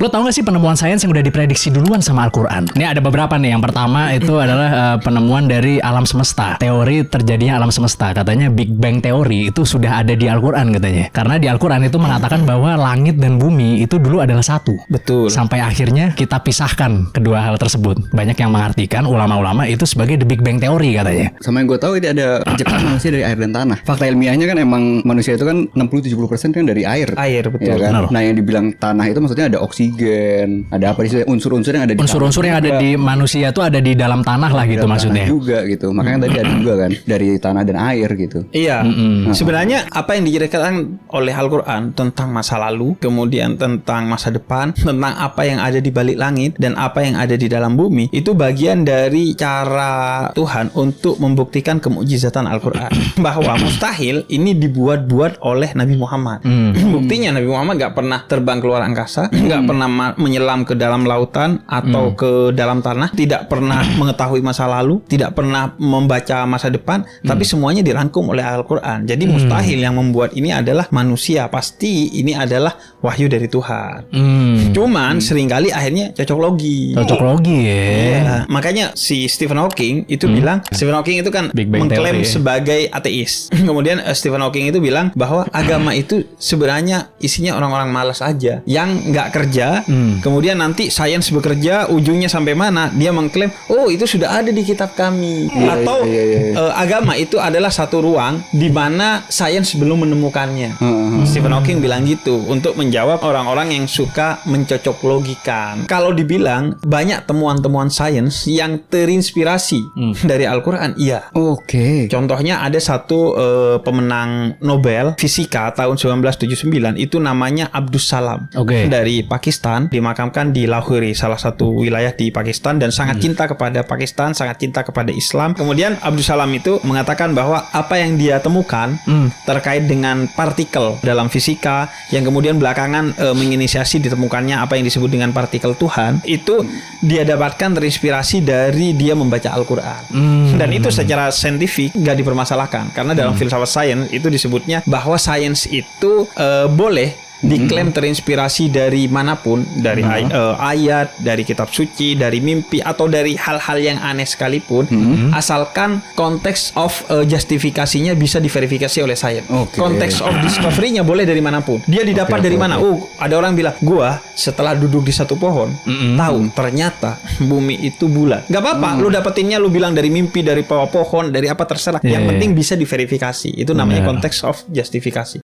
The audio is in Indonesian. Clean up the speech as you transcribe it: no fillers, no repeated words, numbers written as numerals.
Lo tau gak sih penemuan sains yang udah diprediksi duluan sama Al-Quran? Ini ada beberapa nih. Yang pertama itu adalah penemuan dari alam semesta. Teori terjadinya alam semesta. Katanya Big Bang teori itu sudah ada di Al-Quran katanya. Karena di Al-Quran itu mengatakan bahwa langit dan bumi itu dulu adalah satu. Betul. Sampai akhirnya kita pisahkan kedua hal tersebut. Banyak yang mengartikan, ulama-ulama itu sebagai The Big Bang teori katanya. Sama yang gue tahu ini ada penciptaan manusia dari air dan tanah. Fakta ilmiahnya kan emang manusia itu kan 60-70% kan dari air. Air, betul. Ya kan? Benar. Nah yang dibilang tanah itu maksudnya ada oksigen, ada apa sih unsur-unsur yang ada di Unsur-unsur yang ada di manusia itu ada di dalam tanah lah gitu maksudnya. juga gitu. Makanya tadi ada juga kan dari tanah dan air gitu. Iya. Sebenarnya apa yang diceritakan oleh Al-Quran tentang masa lalu, kemudian tentang masa depan, tentang apa yang ada di balik langit dan apa yang ada di dalam bumi, itu bagian dari cara Tuhan untuk membuktikan kemukjizatan Al-Quran. Bahwa mustahil ini dibuat-buat oleh Nabi Muhammad. Buktinya Nabi Muhammad gak pernah terbang keluar angkasa, gak pernah menyelam ke dalam lautan atau ke dalam tanah, tidak pernah mengetahui masa lalu, tidak pernah membaca masa depan, tapi semuanya dirangkum oleh Al-Quran. Jadi mustahil yang membuat ini adalah manusia, pasti ini adalah wahyu dari Tuhan. Cuman seringkali akhirnya cocok logi. Cocok logi ya. Iya. Makanya si Stephen Hawking itu bilang, Stephen Hawking itu kan Big Bang mengklaim teori, ya. sebagai ateis. Kemudian Stephen Hawking itu bilang bahwa agama itu sebenarnya isinya orang-orang malas aja yang nggak kerja. Kemudian nanti sains bekerja ujungnya sampai mana, dia mengklaim oh itu sudah ada di kitab kami. Atau agama itu adalah satu ruang di mana sains belum menemukannya. Stephen Hawking bilang gitu untuk menjawab orang-orang yang suka mencocok logikan. Kalau dibilang banyak temuan-temuan sains yang terinspirasi dari Al-Quran, iya. Oke. Contohnya ada satu pemenang Nobel Fisika tahun 1979 itu namanya Abdus Salam. Oke. Dari Pakistan, dimakamkan di Lahore, salah satu wilayah di Pakistan, dan sangat cinta kepada Pakistan, sangat cinta kepada Islam. Kemudian Abdus Salam itu mengatakan bahwa apa yang dia temukan terkait dengan partikel dalam fisika yang kemudian belakangan menginisiasi ditemukannya apa yang disebut dengan partikel Tuhan, itu dia dapatkan terinspirasi dari dia membaca Al-Quran. Dan itu secara saintifik nggak dipermasalahkan karena dalam filsafat sains itu disebutnya bahwa sains itu boleh diklaim terinspirasi dari manapun, dari ayat, dari kitab suci, dari mimpi, atau dari hal-hal yang aneh sekalipun, asalkan konteks of justifikasinya bisa diverifikasi oleh sains. Konteks of discovery-nya boleh dari manapun. Dia didapat dari mana? Ada orang bilang, gua setelah duduk di satu pohon tahu ternyata bumi itu bulat. Gak apa-apa, lu dapetinnya lu bilang dari mimpi, dari bawah pohon, dari apa terserah. Yang penting bisa diverifikasi. Itu namanya konteks of justifikasi.